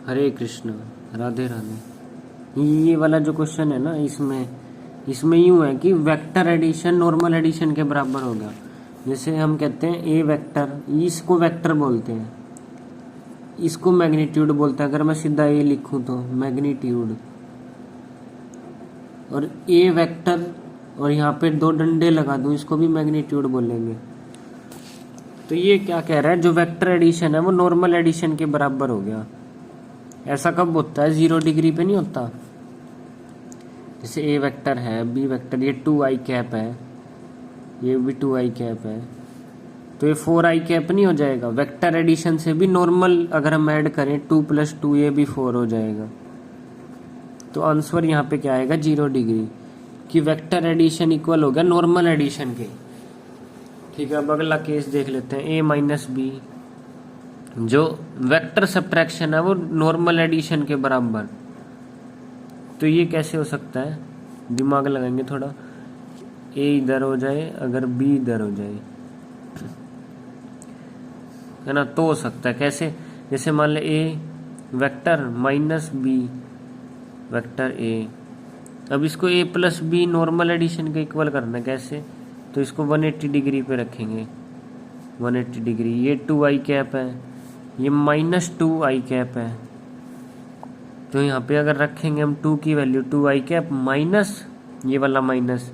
हरे कृष्ण, राधे राधे। ये वाला जो क्वेश्चन है ना, इसमें यूं है कि वेक्टर एडिशन नॉर्मल एडिशन के बराबर होगा। जैसे हम कहते हैं ए वेक्टर, इसको वेक्टर बोलते हैं, इसको मैग्नीट्यूड बोलते हैं। अगर मैं सीधा ए लिखूं तो मैग्नीट्यूड, और ए वेक्टर और यहाँ पे दो डंडे लगा दूं, इसको भी मैग्नीट्यूड बोलेंगे। तो ये क्या कह रहा है, जो वेक्टर एडिशन है वो नॉर्मल एडिशन के बराबर हो गया। ऐसा कब होता है, 0 डिग्री पे नहीं होता। जैसे ए वेक्टर है, बी वेक्टर, ये 2i कैप है, ये भी 2i कैप है, तो ये 4i कैप नहीं हो जाएगा। वेक्टर एडिशन से भी नॉर्मल अगर हम ऐड करें 2 + 2 ये भी 4 हो जाएगा। तो आंसर यहाँ पे क्या आएगा, 0 डिग्री, कि वेक्टर एडिशन इक्वल हो गया नॉर्मल एडिशन के। ठीक है, अब अगला केस देख लेते हैं, a - b, जो वेक्टर सब्ट्रैक्शन है वो नॉर्मल एडिशन के बराबर। तो ये कैसे हो सकता है, दिमाग लगाएंगे थोड़ा। a इधर हो जाए, अगर b इधर हो जाए, है ना, तो हो सकता है। कैसे, जैसे मान ले a vector - b vector a, अब इसको a + b नॉर्मल एडिशन के इक्वल करना है। कैसे, तो इसको 180 डिग्री पे रखेंगे, 180 डिग्री। ये 2i कैप है, ये -2i कैप है, तो यहाँ पे अगर रखेंगे हम 2 की वैल्यू 2i कैप माइनस ये वाला माइनस,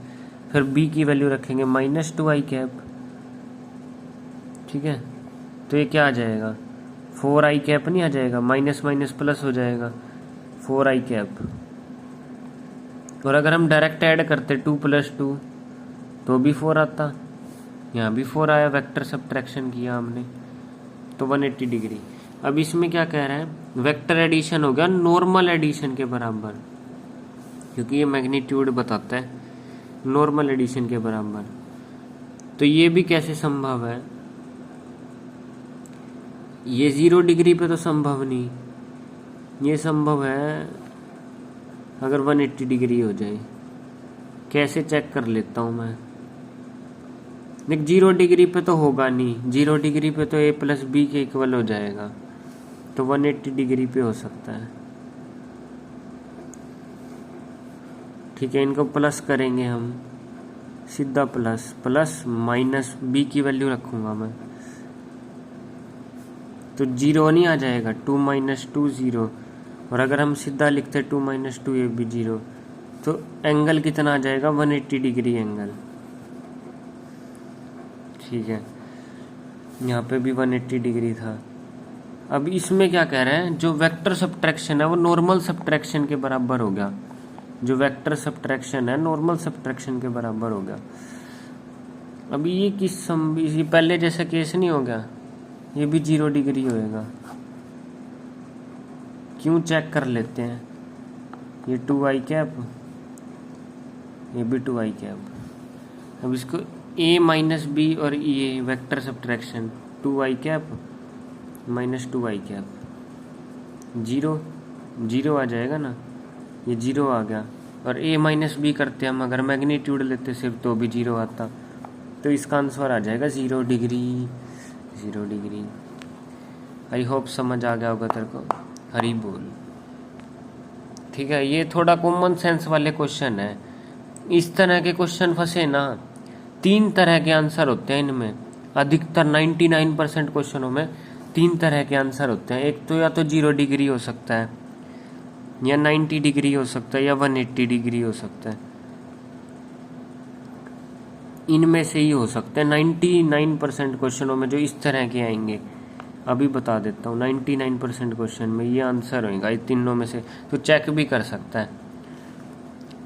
फिर b की वैल्यू रखेंगे -2i कैप। ठीक है, तो ये क्या आ जाएगा, 4i कैप नहीं आ जाएगा, माइनस माइनस प्लस हो जाएगा, 4i कैप। और अगर हम डायरेक्ट ऐड करते 2 + 2 तो भी 4 आता, यहाँ भी 4 आया, वेक्टर सब्ट्रैक्शन किया हमने, तो 180 डिग्री। अब इसमें क्या कह रहा है, वेक्टर एडिशन हो गया नॉर्मल एडिशन के बराबर, क्योंकि ये मैग्नीट्यूड बताता है नॉर्मल एडिशन के बराबर। तो ये भी कैसे संभव है, ये 0 डिग्री पे तो संभव नहीं, ये संभव है अगर 180 डिग्री हो जाए। कैसे चेक कर लेता हूँ मैं, लेकिन 0 डिग्री पे तो होगा नहीं, 0 डिग्री पे तो a + b के इक्वल हो जाएगा, तो 180 डिग्री पे हो सकता है। ठीक है, इनको प्लस करेंगे हम, सीधा प्लस प्लस माइनस b की वैल्यू रखूंगा मैं, तो 0 नहीं आ जाएगा, 2 - 2 0। और अगर हम सीधा लिखते 2 - 2 ये भी 0, तो एंगल कितना आ जाएगा, 180 डिग्री एंगल। ठीक है, यहाँ पे भी 180 डिग्री था। अब इसमें क्या कह रहे हैं, जो वेक्टर सब्ट्रैक्शन है वो नॉर्मल सब्ट्रैक्शन के बराबर हो गया, जो वेक्टर सब्ट्रैक्शन है नॉर्मल सब्ट्रैक्शन के बराबर हो गया। अब ये ये पहले जैसा केस नहीं हो गया, ये भी 0 डिग्री होएगा। क्यों, चेक कर लेते हैं, ये 2i कैप, ये भी 2i कैप। अब इसको a - b और ये vector subtraction 2i cap -2i cap, 0 आ जाएगा ना, ये 0 आ गया। और a - b करते हम, अगर मैग्नीट्यूड लेते सिर्फ तो भी 0 आता, तो इसका आंसर आ जाएगा 0 डिग्री, 0 डिग्री। आई होप समझ आ गया होगा तेरे को, हरी बोल। ठीक है, ये थोड़ा कॉमन सेंस वाले क्वेश्चन है। इस तरह के क्वेश्चन फंसे ना, 3 तरह के आंसर होते हैं इनमें, अधिकतर 99% क्वेश्चनों में 3 तरह के आंसर होते हैं। एक तो या तो 0 डिग्री हो सकता है, या 90 डिग्री हो सकता है, या 180 डिग्री हो सकता है। इनमें से ही हो सकते हैं 99% क्वेश्चनों में जो इस तरह के आएंगे। अभी बता देता हूँ, 99% क्वेश्चन में ये आंसर होगा, इन तीनों में से। तो चेक भी कर सकता है।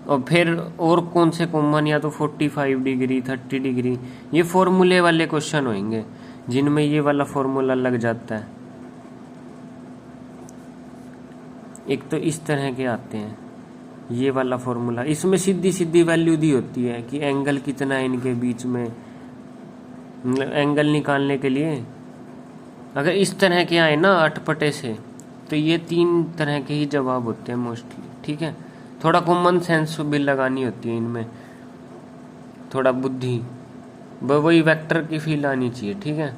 और फिर और कौन से कॉमन, या तो 45 डिग्री, 30 डिग्री, ये फॉर्मूले वाले क्वेश्चन होंगे जिनमें ये वाला फॉर्मूला लग जाता है। एक तो इस तरह के आते हैं, ये वाला फॉर्मूला, इसमें सीधी सीधी वैल्यू दी होती है कि एंगल कितना है इनके बीच में। एंगल निकालने के लिए अगर इस तरह के आए ना अटपटे से, तो ये 3 तरह के ही जवाब होते हैं मोस्टली। ठीक है, थोड़ा कॉमन सेंस भी लगानी होती है इनमें, थोड़ा बुद्धि, वही वेक्टर की फील आनी चाहिए। ठीक है।